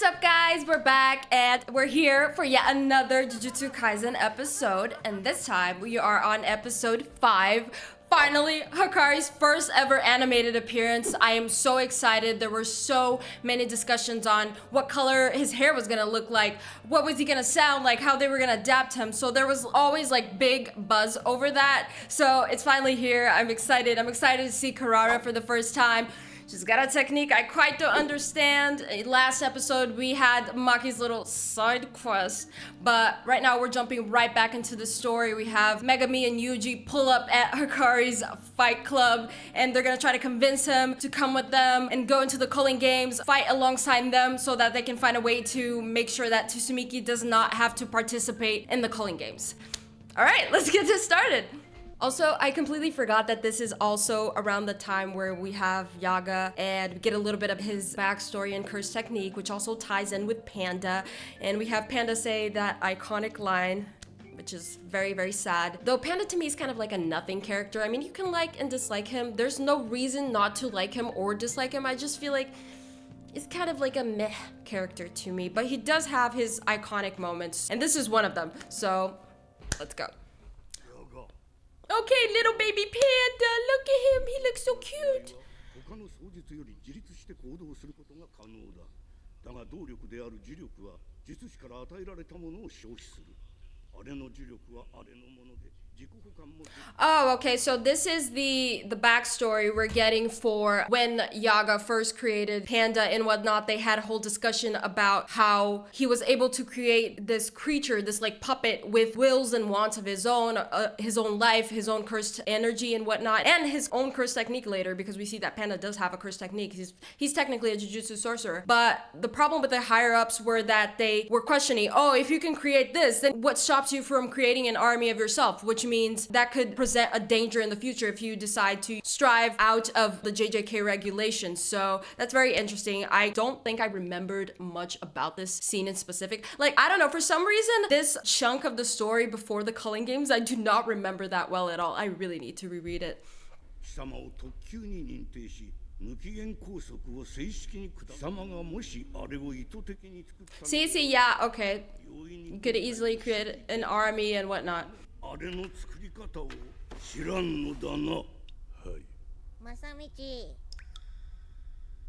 What's up, guys? We're back and we're here for yet another Jujutsu Kaisen episode, and this time we are on episode 5. Finally, Hikari's first ever animated appearance. I am so excited. There were so many discussions on what color his hair was gonna look like, what was he gonna sound like, how they were gonna adapt him. So there was always like big buzz over that. So it's finally here. I'm excited. I'm excited to see Karara for the first time. She's got a technique I quite don't understand. Last episode we had Maki's little side quest, but right now we're jumping right back into the story. We have Megami and Yuji pull up at Hikari's fight club, and they're gonna try to convince him to come with them and go into the culling games, fight alongside them so that they can find a way to make sure that Tsumiki does not have to participate in the culling games. All right, let's get this started. Also, I completely forgot that this is also around the time where we have Yaga and get a little bit of his backstory and curse technique, which also ties in with Panda. And we have Panda say that iconic line, which is very, very sad. Though Panda to me is kind of like a nothing character. I mean, you can like and dislike him. There's no reason not to like him or dislike him. I just feel like it's kind of like a meh character to me. But he does have his iconic moments, and this is one of them. So, let's go. Okay, little baby panda, look at him, he looks so cute. Oh, okay, so this is the backstory we're getting for when Yaga first created Panda and whatnot. They had a whole discussion about how he was able to create this creature, this like puppet with wills and wants of his own life, his own cursed energy and whatnot, and his own cursed technique later, because we see that Panda does have a cursed technique. He's technically a Jujutsu sorcerer. But the problem with the higher-ups were that they were questioning, oh, if you can create this, then what stops you from creating an army of yourself? Which means that could present a danger in the future if you decide to strive out of the JJK regulations. So that's very interesting. I don't think I remembered much about this scene in specific. Like, I don't know, for some reason, this chunk of the story before the culling games, I do not remember that well at all. I really need to reread it. See, yeah, okay. You could easily create an army and whatnot. 正道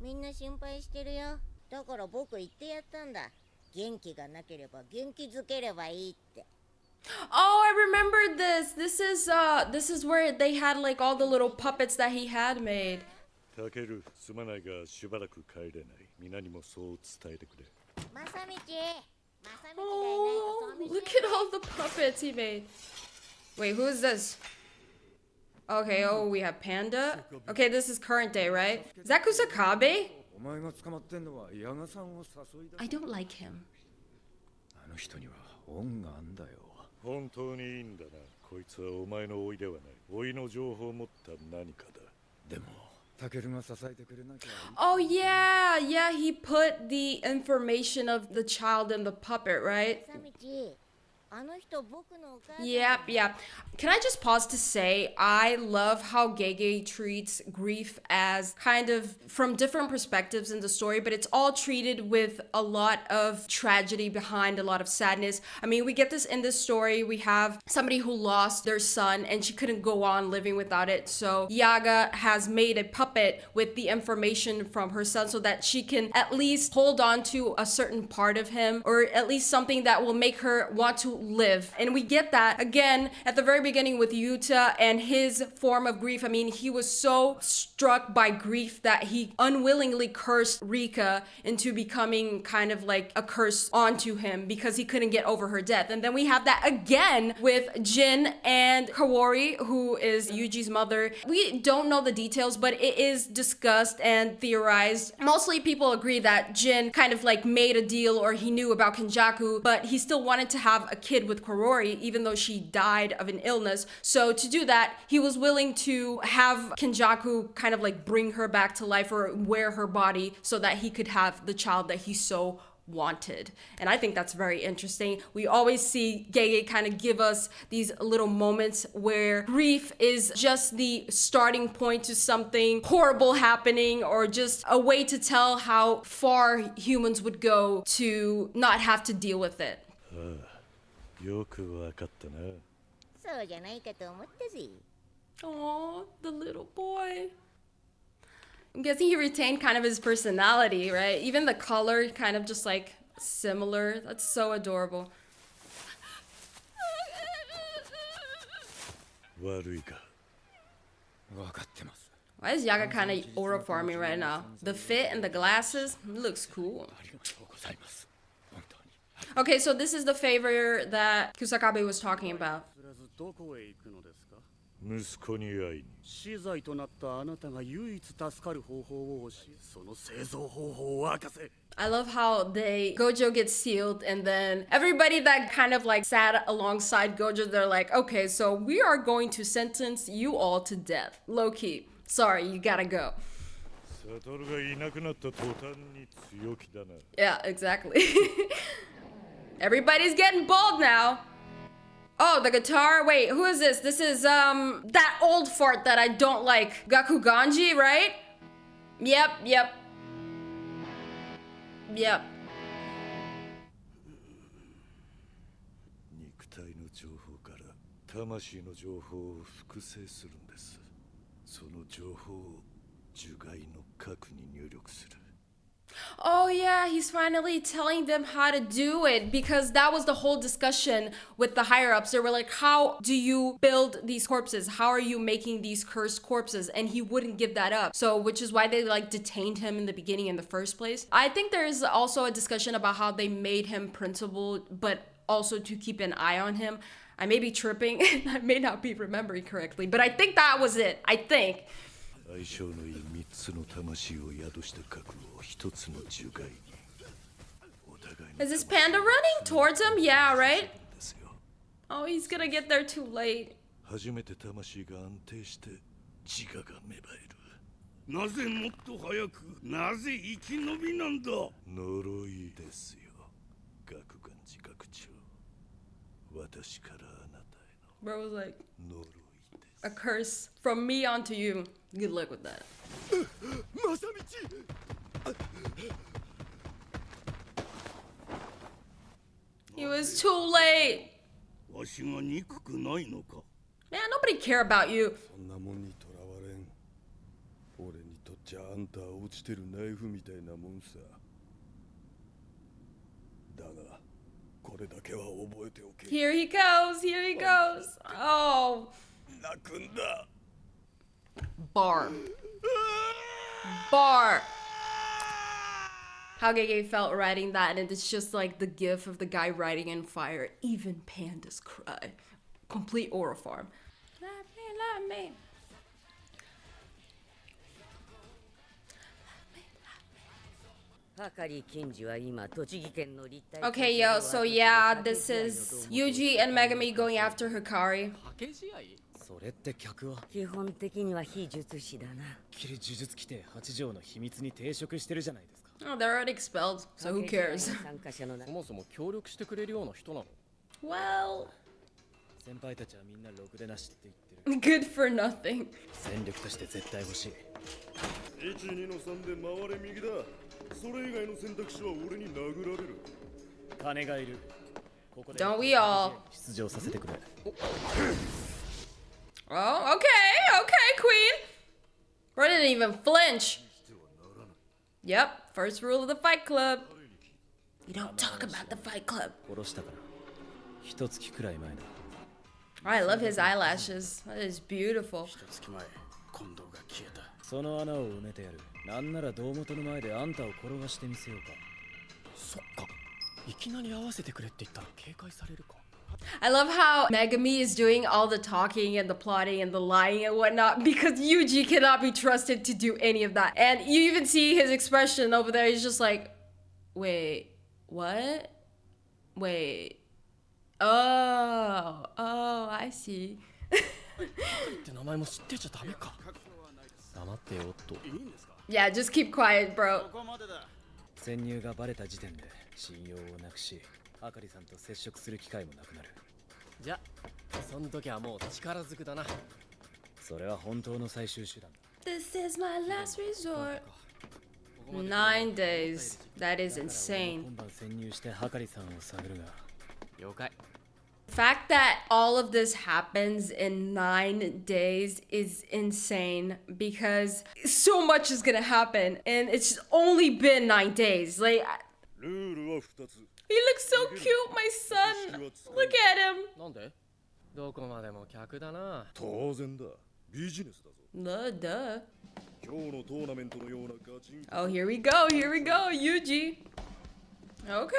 みんな心配してるよ。だから僕言ってやったんだ。元気がなければ元気づければいいって。 Oh, I remembered this. This is where they had like all the little puppets that he had made. タケル、すまないがしばらく帰れない。皆にもそう伝えてくれ。正道。 Oh, look at all the puppets he made. Wait, who is this? Okay, oh, we have Panda. Okay, this is current day, right? Is that Kusakabe? I don't like him. あの人には恩があんだよ。本当にいいんだな。こいつはお前の甥ではない。甥の情報を持った何かだ。でも。 Oh yeah, he put the information of the child in the puppet, right? Yep. Can I just pause to say, I love how Gege treats grief as kind of from different perspectives in the story, but it's all treated with a lot of tragedy behind, a lot of sadness. I mean, we get this in this story. We have somebody who lost their son and she couldn't go on living without it. So Yaga has made a puppet with the information from her son so that she can at least hold on to a certain part of him, or at least something that will make her want to live. And we get that again at the very beginning with Yuta and his form of grief. I mean, he was so struck by grief that he unwillingly cursed Rika into becoming kind of like a curse onto him because he couldn't get over her death. And then we have that again with Jin and Kaori, who is Yuji's mother. We don't know the details, but it is discussed and theorized. Mostly people agree that Jin kind of like made a deal, or he knew about Kenjaku, but he still wanted to have a kid with Kaori, even though she died of an illness. So to do that, he was willing to have Kenjaku kind of like bring her back to life or wear her body so that he could have the child that he so wanted. And I think that's very interesting. We always see Gege kind of give us these little moments where grief is just the starting point to something horrible happening, or just a way to tell how far humans would go to not have to deal with it. よくわかったな。そうじゃないかと思ったぜ。 Oh, the little boy. I'm guessing he retained kind of his personality, right? Even the color kind of just like similar. That's so adorable. 悪いか。分かってます。 Why is Yaga kind of aura farming right now? The fit and the glasses looks cool. ありがとうございます。本当に。 Okay, so this is the favor that Kusakabe was talking about. どこへ行くのですか？息子に会いに。死罪となったあなたが唯一助かる方法を教え、その製造方法を明かせ。 I love how Gojo gets sealed, and then everybody that kind of like sat alongside Gojo, they're like, okay, so we are going to sentence you all to death. Low key. Sorry, you gotta go. サトルがいなくなった途端に強気だな。 Yeah, exactly. Everybody's getting bold now. Oh, the guitar. Wait, who is this? This is that old fart that I don't like. Gakuganji, right? Yep. Yep. 肉体の情報から魂の情報を複製するんです。その情報を樹骸の核に入力する。 Oh yeah, he's finally telling them how to do it, because that was the whole discussion with the higher ups. They were like, how do you build these corpses? How are you making these cursed corpses? And he wouldn't give that up. So, which is why they like detained him in the beginning in the first place. I think there's also a discussion about how they made him principal, but also to keep an eye on him. I may be tripping. I may not be remembering correctly, but I think that was it. I think. 相性のいい3つの魂を宿した核を1つの樹骸に。お互いの Is this panda running towards him? Yeah, right? ですよ。 Oh, he's gonna get there too late. 初めて魂が安定して自我が芽生える。なぜもっと早く、なぜ生き延びなんだ。呪いですよ。学官自覚長。私からあなたへ Bro was like, の呪いです。 a curse from me onto you. Good luck with that. まさみち。 He was too late. わしが憎くないのか。 Man, nobody care about you. そんなもんにとらわれん。俺にとっちゃあんたは落ちてるナイフみたいなもんさ。だが、これだけは覚えておけ。 Here he goes. Here he goes. Oh, 泣くんだ。 bar. Bar. How Gege felt writing that, and it's just like the gif of the guy writing in fire. Even pandas cry. Complete aura farm. Love me. HIKARI 検事は今栃木県の立体 Okay, yo, so yeah, this is Yuji and Megami going after Hikari. それって客は基本的には非術師だな。キリ呪術規定8条の秘密に抵触してるじゃないですか。 Oh, they're already expelled, so who cares? 参加者のそもそも協力してくれるような人なの？ Well, 先輩たちはみんなろくでなしって言ってる。 good for nothing. 戦力として絶対欲しい。1、2の3で回れ右だ。それ以外の選択肢は俺に殴られる。金がいる。ここで Don't we all? 出場させてくれ。 Oh, okay, Queen. Bro didn't even flinch. Yep, first rule of the Fight Club. You don't talk about the Fight Club. 殺したから。一月くらい前だ。 Oh, I love his eyelashes. That is beautiful. 月前、近藤が消えた。その穴を埋めてやる。なんなら胴元の前であんたを転がしてみせようか。そっか。いきなり合わせてくれって言ったら警戒されるか。 I love how Megami is doing all the talking and the plotting and the lying and whatnot, because Yuji cannot be trusted to do any of that. And you even see his expression over there. He's just like, wait, what? Wait. Oh, I see. って名前も知ってちゃダメか。黙ってよっと。 Yeah, just keep quiet, bro. 潜入がバレた時点で信用をなくし、あかりさんと接触する機会もなくなる。じゃあその時はもう力ずくだな。それは本当の最終手段だ。 This is my last resort. 9 days. That is insane. 今晩潜入してはかりさんを探るが。了解。 The fact that all of this happens in 9 days is insane because so much is gonna happen and it's only been 9 days. Like, ルールは2つ。 he looks so cute, my son. Look at him. なんで？どこまでも客だな。当然だ。ビジネスだぞ。Duh. 今日のトーナメントのようなガチン。 Oh, here we go, Yuji. Okay.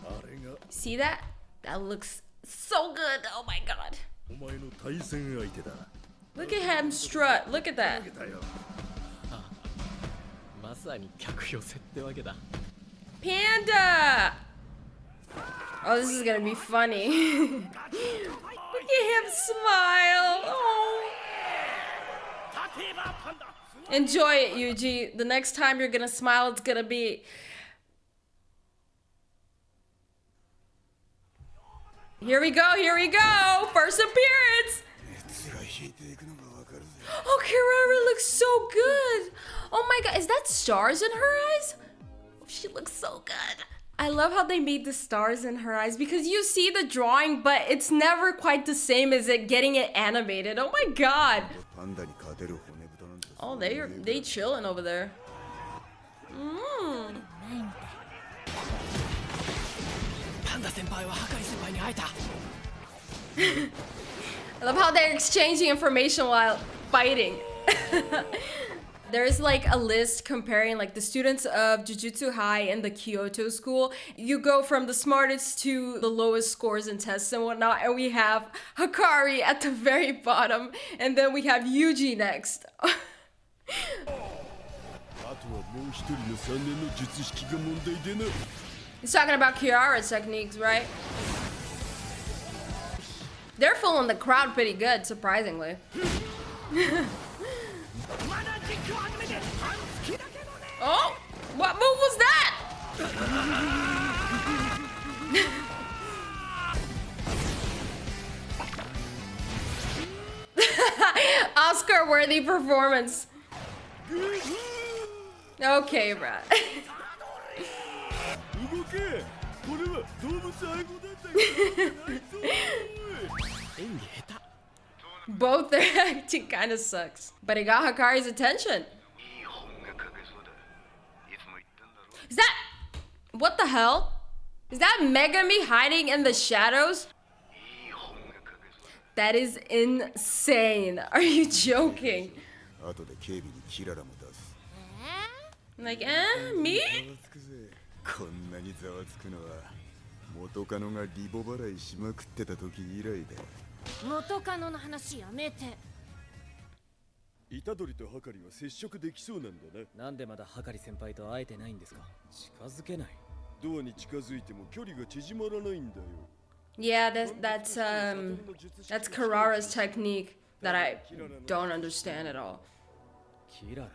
あれが See that? That looks so good. Oh my god. お前の対戦相手だ。 Look at him strut. Look at that. だよ。まさに客寄せってわけだ。 Panda! Oh, this is gonna be funny. Look at him smile. Oh. Enjoy it, Yuji. The next time you're gonna smile, it's gonna be. Here we go. First appearance. Oh, Kirara looks so good. Oh my god, is that stars in her eyes? She looks so good. I love how they made the stars in her eyes because you see the drawing, but it's never quite the same as it getting it animated. Oh my god. Oh, they chilling over there. Mm. パンダ先輩はハカリ先輩に会えた。 I love how they're exchanging information while fighting. There's like a list comparing like the students of Jujutsu High and the Kyoto school. You go from the smartest to the lowest scores in tests and whatnot, and we have Hikari at the very bottom, and then we have Yuji next. あとはもう一人の3年の術式が問題でな。 He's talking about Kiara's techniques, right? They're fooling the crowd pretty good, surprisingly. Oh, what move was that? Oscar-worthy performance. Okay, bruh. 動け。これは動物愛護団体がないぞ。演技下手。 Both their acting kind of sucks, but it got Hikari's attention. Is that... What the hell? Is that Megami hiding in the shadows? That is insane. Are you joking? 後で警備にキララも出す。 Like, me? ざわつくぜ。こんなにざわつくのは元カノがリボ払いしまくってた時以来だ。元カノの話やめて。虎杖とハカリは接触できそうなんだな。なんでまだはかり先輩と会えてないんですか？近づけない。ドアに近づいても距離が縮まらないんだよ。 Yeah, that's Karara's technique that I don't understand at all. キララ。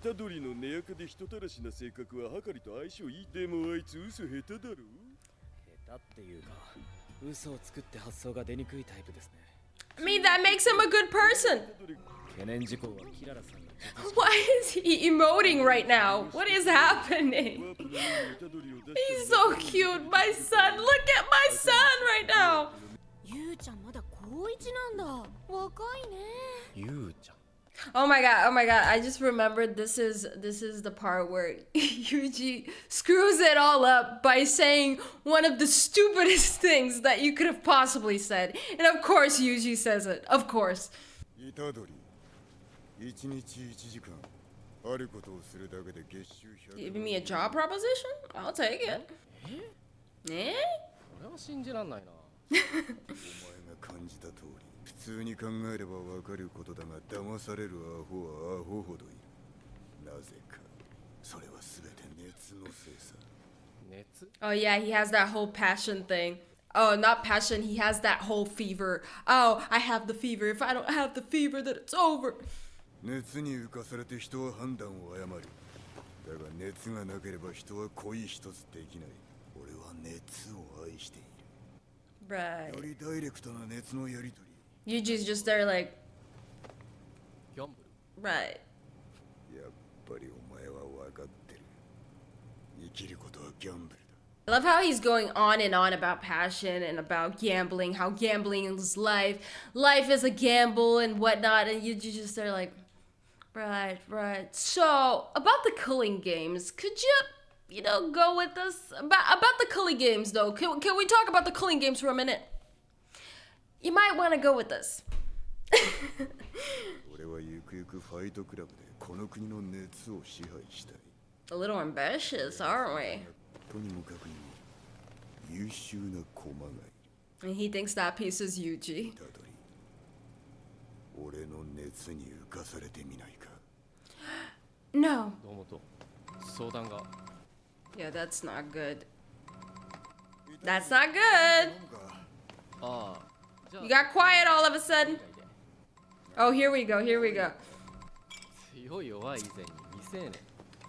虎杖の根やかで人たらしな性格はハカリと相性いい。でもあいつ嘘下手だろ。下手っていうか、嘘を作って発想が出にくいタイプですね。I mean, that makes him a good person. 懸念事項はキララさんが。 Why is he emoting right now? What is happening? He's so cute, my son. Look at my son right now. ゆうちゃんまだ高一なんだ。若いね。ゆうちゃん。 Oh my god, I just remembered this is the part where Yuji screws it all up by saying one of the stupidest things that you could have possibly said. And of course Yuji says it. Of course. 虎杖、1日1時間あることをするだけで月収100 Giving me a job proposition? I'll take it. Eh? これは信じらんないな。お前が感じた通り、普通に考えればわかることだが、騙されるアホはアホほどいる。なぜか、それはすべて熱のせいさ。熱？ Oh yeah, he has that whole passion thing. Oh, not passion, he has that whole fever. Oh, I have the fever. If I don't have the fever, then it's over. 熱に浮かされて人は判断を誤る。だが熱がなければ人は恋一つできない。俺は熱を愛している。 Right. よりダイレクトな熱のやり取り。 Yuji's just there like, ギャンブル right. やっぱりお前は分かってる。生きることはギャンブルだ。 I love how he's going on and on about passion and about gambling, how gambling is life. Life is a gamble and whatnot. And you just are like, right, right. So, about the culling games, could you go with us? About the culling games, though. Can we talk about the culling games for a minute? You might want to go with us. 俺はゆくゆくファイトクラブでこの国の熱を支配したい。 A little ambitious, aren't we? とにもかくにも優秀な駒がいる。 And he thinks that piece is Yuji. たどり、俺の熱に浮かされてみないか。 No. どうもと相談が Yeah, that's not good. That's not good. ああじゃあ You got quiet all of a sudden. Oh, here we go. Here we go. 強い弱い以前に未成年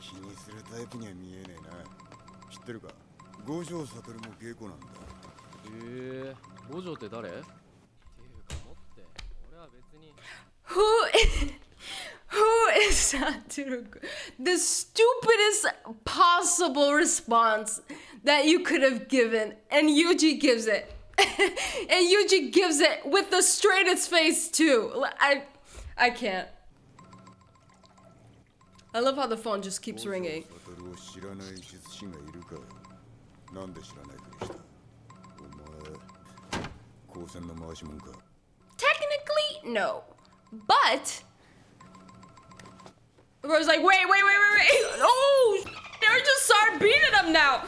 気にするタイプには見えねえな。知ってるか、五条悟も芸妓なんだ。五条って誰っていうかもって俺は別に Who is Satoru? The stupidest possible response that you could have given, and Yuji gives it. And Yuji gives it with the straightest face too. I can't. I love how the phone just keeps ringing. 悟を知らない術師がいるか。なんで知らないふりした。お前、高専の回しもんか。 Technically, no. But Ro's like, wait. Oh, they're just start beating him now.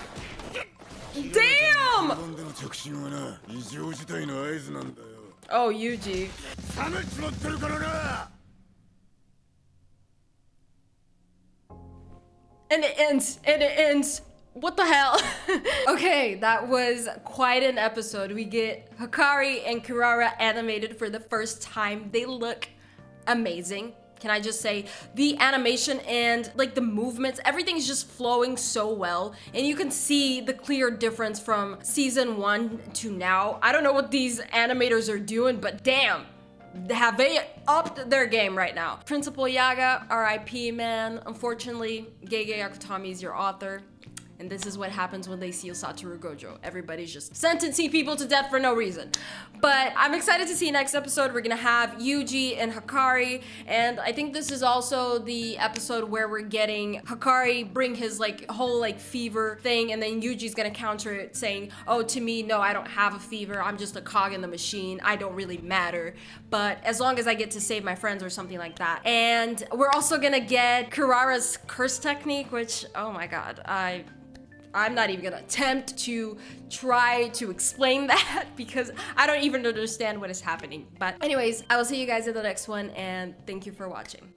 Damn. 日本での着信はな、異常事態の合図なんだよ。 Oh, Yuji. 冷めちまってるからな。 And it ends. What the hell? Okay, that was quite an episode. We get Hikari and Kirara animated for the first time. They look amazing. Can I just say, the animation and like the movements, everything's just flowing so well. And you can see the clear difference from season 1 to now. I don't know what these animators are doing, but damn, have they upped their game right now. Principal Yaga, RIP, man. Unfortunately, Gege Akutami is your author. And this is what happens when they seal Satoru Gojo. Everybody's just sentencing people to death for no reason. But I'm excited to see next episode. We're gonna have Yuji and Hikari. And I think this is also the episode where we're getting Hikari bring his like whole like fever thing. And then Yuji's gonna counter it saying, oh, to me, no, I don't have a fever. I'm just a cog in the machine. I don't really matter. But as long as I get to save my friends or something like that. And we're also gonna get Kirara's curse technique, which, oh my God, I'm not even gonna attempt to try to explain that because I don't even understand what is happening. But anyways, I will see you guys in the next one and thank you for watching.